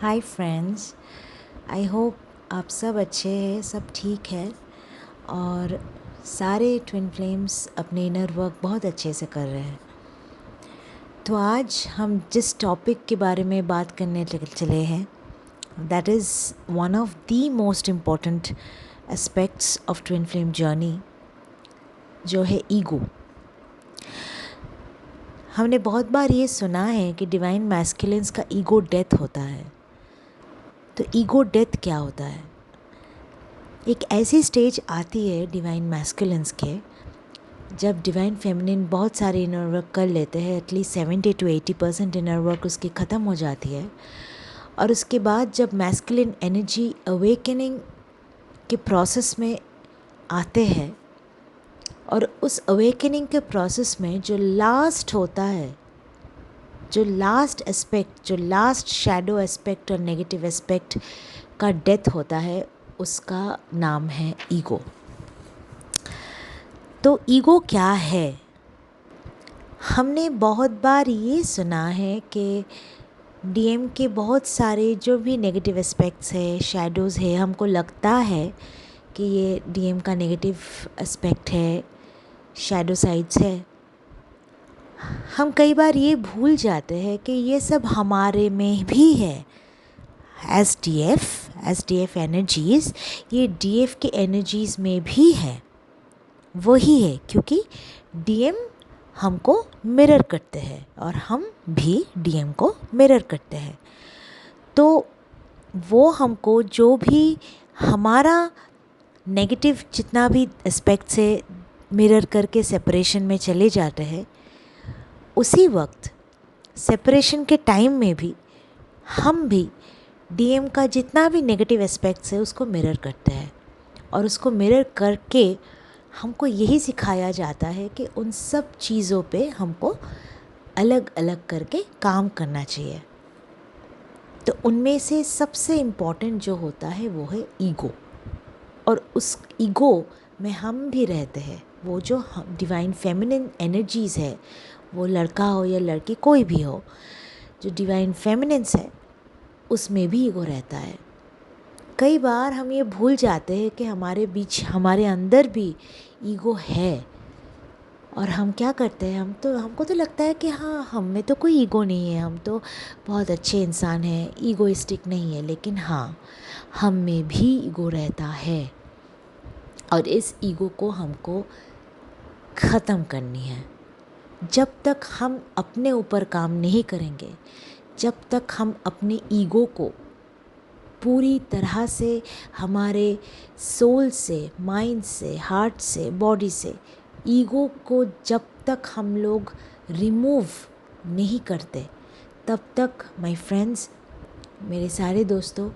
Hi friends, I hope आप सब अच्छे हैं, सब ठीक है और सारे ट्विन फ्लेम्स अपने इनर वर्क बहुत अच्छे से कर रहे हैं। तो आज हम जिस टॉपिक के बारे में बात करने चले हैं, that is one of the most important aspects of twin flame journey, जो है ईगो। हमने बहुत बार ये सुना है कि डिवाइन मैस्कुलिन्स का ईगो डेथ होता है। तो ईगो डेथ क्या होता है? एक ऐसी स्टेज आती है डिवाइन मैस्कुलिन्स के, जब डिवाइन फेमिनिन बहुत सारे इनर वर्क कर लेते हैं, एटलीस्ट 70-80% इनर वर्क उसकी ख़त्म हो जाती है। और उसके बाद जब मैस्कुलिन एनर्जी अवेकनिंग के प्रोसेस में आते हैं, और उस अवेकनिंग के प्रोसेस में जो लास्ट होता है, जो लास्ट एस्पेक्ट, जो लास्ट शैडो एस्पेक्ट और नेगेटिव एस्पेक्ट का डेथ होता है, उसका नाम है ईगो। तो ईगो क्या है? हमने बहुत बार ये सुना है कि डीएम के बहुत सारे जो भी नेगेटिव एस्पेक्ट्स है, शैडोज़ है, हमको लगता है कि ये डीएम का नेगेटिव एस्पेक्ट है, शैडो साइड्स है। हम कई बार ये भूल जाते हैं कि ये सब हमारे में भी है। एज डीएफ एनर्जीज़, ये डीएफ के एनर्जीज़ में भी है। वही है, क्योंकि डीएम हमको मिरर करते हैं और हम भी डीएम को मिरर करते हैं। तो वो हमको जो भी हमारा नेगेटिव जितना भी एस्पेक्ट से मिरर करके सेपरेशन में चले जाते हैं, उसी वक्त सेपरेशन के टाइम में भी हम भी डीएम का जितना भी नेगेटिव एस्पेक्ट्स है उसको मिरर करते हैं। और उसको मिरर करके हमको यही सिखाया जाता है कि उन सब चीज़ों पे हमको अलग अलग करके काम करना चाहिए। तो उनमें से सबसे इम्पॉर्टेंट जो होता है वो है ईगो। और उस ईगो में हम भी रहते हैं। वो जो डिवाइन फेमिनिन एनर्जीज़ है, वो लड़का हो या लड़की कोई भी हो, जो डिवाइन फेमिनिन्स है उसमें भी ईगो रहता है। कई बार हम ये भूल जाते हैं कि हमारे बीच, हमारे अंदर भी ईगो है। और हम क्या करते हैं, हमको तो लगता है कि हाँ, हम में तो कोई ईगो नहीं है, हम तो बहुत अच्छे इंसान हैं, ईगोइस्टिक नहीं है। लेकिन हाँ, हम में भी ईगो रहता है और इस ईगो को हमको ख़त्म करनी है। जब तक हम अपने ऊपर काम नहीं करेंगे, जब तक हम अपने ईगो को पूरी तरह से हमारे सोल से, माइंड से, हार्ट से, बॉडी से ईगो को जब तक हम लोग रिमूव नहीं करते, तब तक माय फ्रेंड्स, मेरे सारे दोस्तों,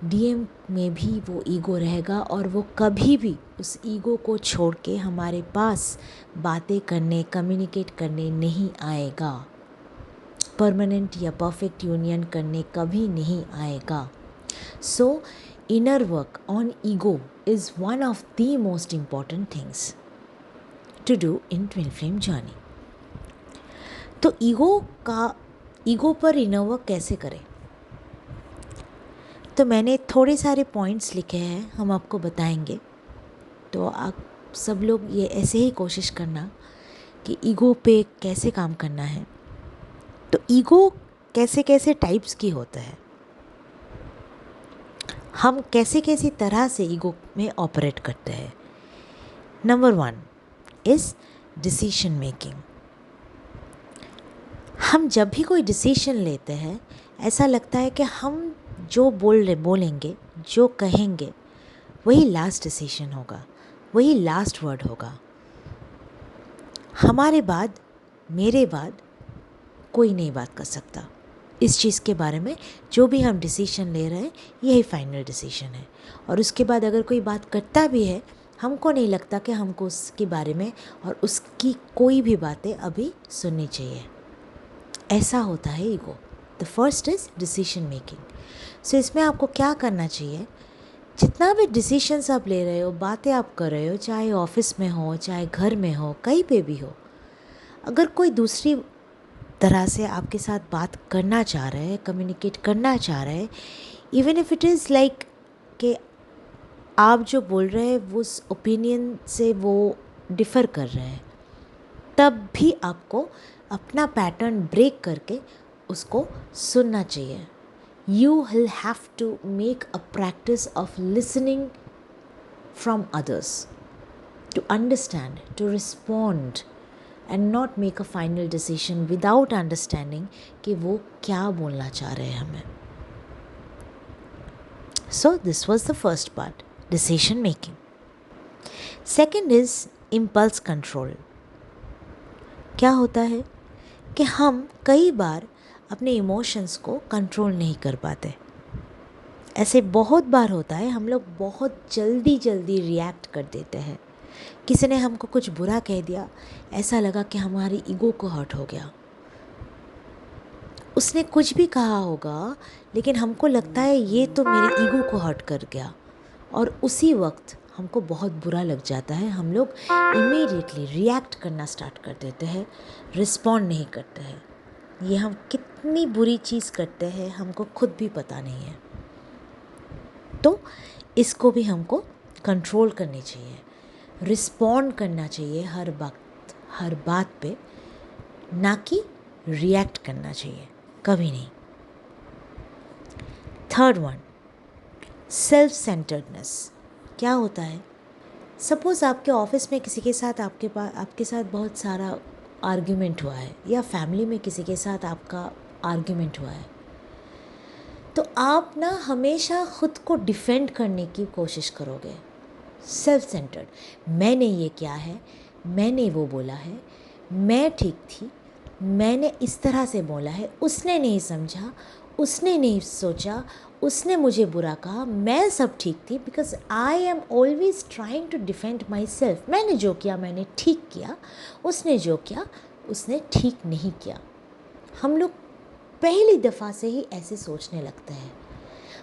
डीएम में भी वो ईगो रहेगा और वो कभी भी उस ईगो को छोड़ के हमारे पास बातें करने, कम्युनिकेट करने नहीं आएगा। परमानेंट या परफेक्ट यूनियन करने कभी नहीं आएगा। So, inner work on ego is one of the most important things to do in twin flame journey. तो ईगो पर इनर वर्क कैसे करें? तो मैंने थोड़े सारे पॉइंट्स लिखे हैं, हम आपको बताएंगे। तो आप सब लोग ये ऐसे ही कोशिश करना कि ईगो पे कैसे काम करना है। तो ईगो कैसे कैसे टाइप्स की होता है, हम कैसे कैसे तरह से ईगो में ऑपरेट करते हैं। Number 1 is decision making. हम जब भी कोई डिसीजन लेते हैं, ऐसा लगता है कि हम जो बोलेंगे, जो कहेंगे, वही लास्ट डिसीजन होगा, वही लास्ट वर्ड होगा। हमारे बाद, मेरे बाद कोई नहीं बात कर सकता इस चीज़ के बारे में। जो भी हम डिसीजन ले रहे हैं, यही फाइनल डिसीजन है। और उसके बाद अगर कोई बात करता भी है, हमको नहीं लगता कि हमको उसके बारे में और उसकी कोई भी बातें अभी सुननी चाहिए। ऐसा होता है ego. The first is decision making. So इसमें आपको क्या करना चाहिए, जितना भी डिसीजंस आप ले रहे हो, बातें आप कर रहे हो, चाहे ऑफिस में हो, चाहे घर में हो, कहीं पे भी हो, अगर कोई दूसरी तरह से आपके साथ बात करना चाह रहा है, कम्युनिकेट करना चाह रहा है, even if it is like कि आप जो बोल रहे हैं वो उस ओपिनियन से वो डिफ़र कर रहे हैं, तब भी आपको अपना पैटर्न ब्रेक करके उसको सुनना चाहिए. You will have to make a practice of listening from others, to understand, to respond, and not make a final decision without understanding कि वो क्या बोलना चाह रहे हैं हमें. So this was the first part, decision making. Second is impulse control. क्या होता है कि हम कई बार अपने इमोशंस को कंट्रोल नहीं कर पाते. ऐसे बहुत बार होता है, हम लोग बहुत जल्दी रिएक्ट कर देते हैं. किसी ने हमको कुछ बुरा कह दिया, ऐसा लगा कि हमारी ईगो को हर्ट हो गया. उसने कुछ भी कहा होगा लेकिन हमको लगता है ये तो मेरी ईगो को हर्ट कर गया, और उसी वक्त हमको बहुत बुरा लग जाता है. हम लोग इमीडिएटली रिएक्ट करना स्टार्ट कर देते हैं, रिस्पॉन्ड नहीं करते हैं. ये हम कितनी बुरी चीज़ करते हैं हमको खुद भी पता नहीं है. तो इसको भी हमको कंट्रोल करनी चाहिए, रिस्पॉन्ड करना चाहिए हर वक्त, हर बात पे, ना कि रिएक्ट करना चाहिए, कभी नहीं. Third one, self centredness. क्या होता है, सपोज़ आपके ऑफिस में किसी के साथ आपके साथ बहुत सारा आर्ग्यूमेंट हुआ है, या फैमिली में किसी के साथ आपका आर्ग्यूमेंट हुआ है, तो आप ना हमेशा ख़ुद को डिफेंड करने की कोशिश करोगे. सेल्फ सेंटर्ड, मैंने ये किया है, मैंने वो बोला है, मैं ठीक थी, मैंने इस तरह से बोला है, उसने नहीं समझा, उसने नहीं सोचा, उसने मुझे बुरा कहा, मैं सब ठीक थी. Because I am always trying to defend myself. मैंने जो किया मैंने ठीक किया, उसने जो किया उसने ठीक नहीं किया. हम लोग पहली दफ़ा से ही ऐसे सोचने लगते हैं.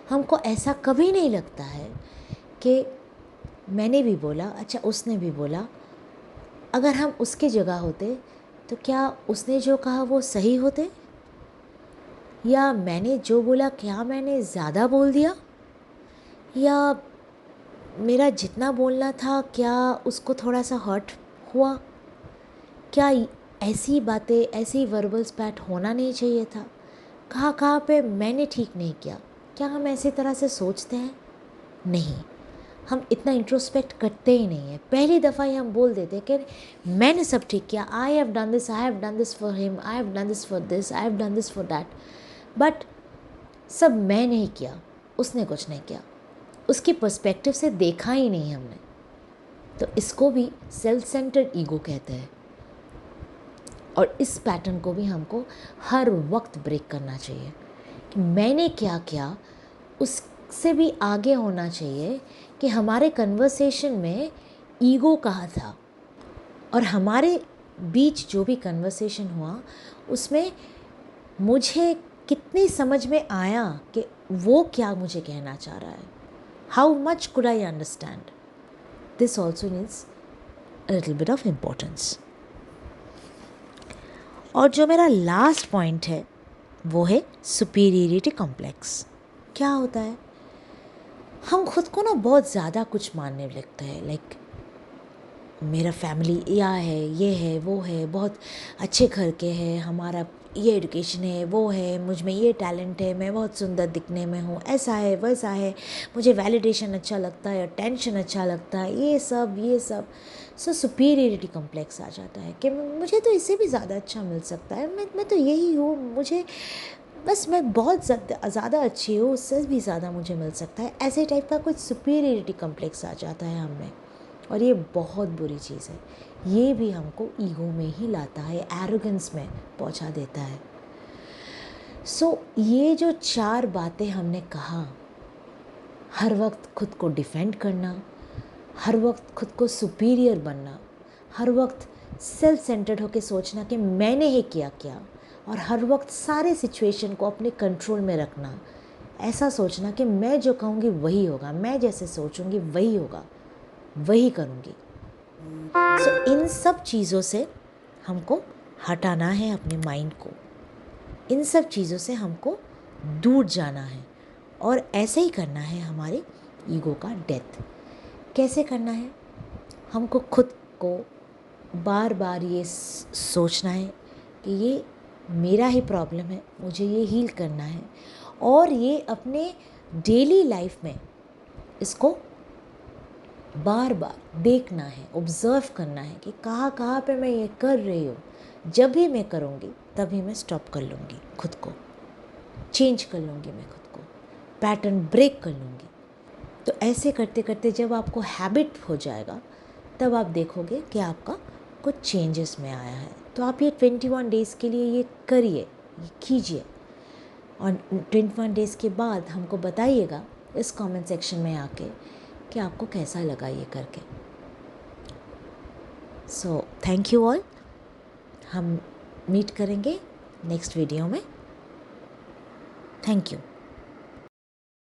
हमको ऐसा कभी नहीं लगता है कि मैंने भी बोला, अच्छा उसने भी बोला. अगर हम उसकी जगह होते तो क्या उसने जो कहा वो सही होते, या मैंने जो बोला क्या मैंने ज़्यादा बोल दिया, या मेरा जितना बोलना था क्या उसको थोड़ा सा हर्ट हुआ, क्या ऐसी बातें, ऐसी वर्बल स्पैट होना नहीं चाहिए था, कहाँ पे मैंने ठीक नहीं किया. क्या हम ऐसी तरह से सोचते हैं? नहीं, हम इतना इंट्रोस्पेक्ट करते ही नहीं है. पहली दफ़ा ही हम बोल देते हैं कि मैंने सब ठीक किया, I have done this for him, I have done this for this, I have done this for that. But सब मैं नहीं किया, उसने कुछ नहीं किया, उसकी पर्सपेक्टिव से देखा ही नहीं हमने. तो इसको भी सेल्फ सेंटर्ड ईगो कहते हैं. और इस पैटर्न को भी हमको हर वक्त ब्रेक करना चाहिए कि मैंने क्या किया उससे भी आगे होना चाहिए कि हमारे कन्वर्सेशन में ईगो कहाँ था, और हमारे बीच जो भी कन्वर्सेशन हुआ उसमें मुझे कितनी समझ में आया कि वो क्या मुझे कहना चाह रहा है. How much could I understand. This also needs a little bit of importance. और जो मेरा लास्ट पॉइंट है वो है सुपीरियरिटी कॉम्प्लेक्स. क्या होता है, हम खुद को ना बहुत ज़्यादा कुछ मानने लगते हैं. लाइक मेरा फैमिली या है, ये है, वो है, बहुत अच्छे घर के हैं, हमारा ये एजुकेशन है, वो है, मुझ में ये टैलेंट है, मैं बहुत सुंदर दिखने में हूँ, ऐसा है वैसा है, मुझे वैलिडेशन अच्छा लगता है, अटेंशन अच्छा लगता है, ये सब. सो सुपीरियरिटी कॉम्प्लेक्स आ जाता है कि मुझे तो इससे भी ज़्यादा अच्छा मिल सकता है, मैं तो यही हूँ, मुझे बस मैं बहुत ज़्यादा अच्छी हूँ, उससे भी ज़्यादा मुझे मिल सकता है. ऐसे टाइप का कुछ सुपीरियरिटी कॉम्प्लेक्स आ जाता है हमें, और ये बहुत बुरी चीज़ है. ये भी हमको ईगो में ही लाता है, एरोगेंस में पहुंचा देता है. सो ये जो 4 बातें हमने कहा, हर वक्त खुद को डिफेंड करना, हर वक्त खुद को सुपीरियर बनना, हर वक्त सेल्फ सेंटर्ड होकर सोचना कि मैंने ही किया क्या, और हर वक्त सारे सिचुएशन को अपने कंट्रोल में रखना, ऐसा सोचना कि मैं जो कहूँगी वही होगा, मैं जैसे सोचूंगी वही होगा, वही करूँगी. सो इन सब चीज़ों से हमको हटाना है अपने माइंड को. इन सब चीज़ों से हमको दूर जाना है और ऐसे ही करना है हमारे ईगो का डेथ। कैसे करना है? हमको खुद को बार बार ये सोचना है कि ये मेरा ही प्रॉब्लम है, मुझे ये हील करना है, और ये अपने डेली लाइफ में इसको बार बार देखना है, ऑब्ज़र्व करना है कि कहाँ कहाँ पे मैं ये कर रही हूँ। जब भी मैं करूँगी तभी मैं स्टॉप कर लूँगी, खुद को चेंज कर लूँगी, मैं खुद को पैटर्न ब्रेक कर लूँगी। तो ऐसे करते करते जब आपको हैबिट हो जाएगा तब आप देखोगे कि आपका कुछ चेंजेस में आया है। तो आप ये 21 डेज़ के लिए ये करिए, ये कीजिए, और 21 डेज़ के बाद हमको बताइएगा इस कमेंट सेक्शन में आके कि आपको कैसा लगा ये करके। So thank you all. हम मीट करेंगे नेक्स्ट वीडियो में। Thank you.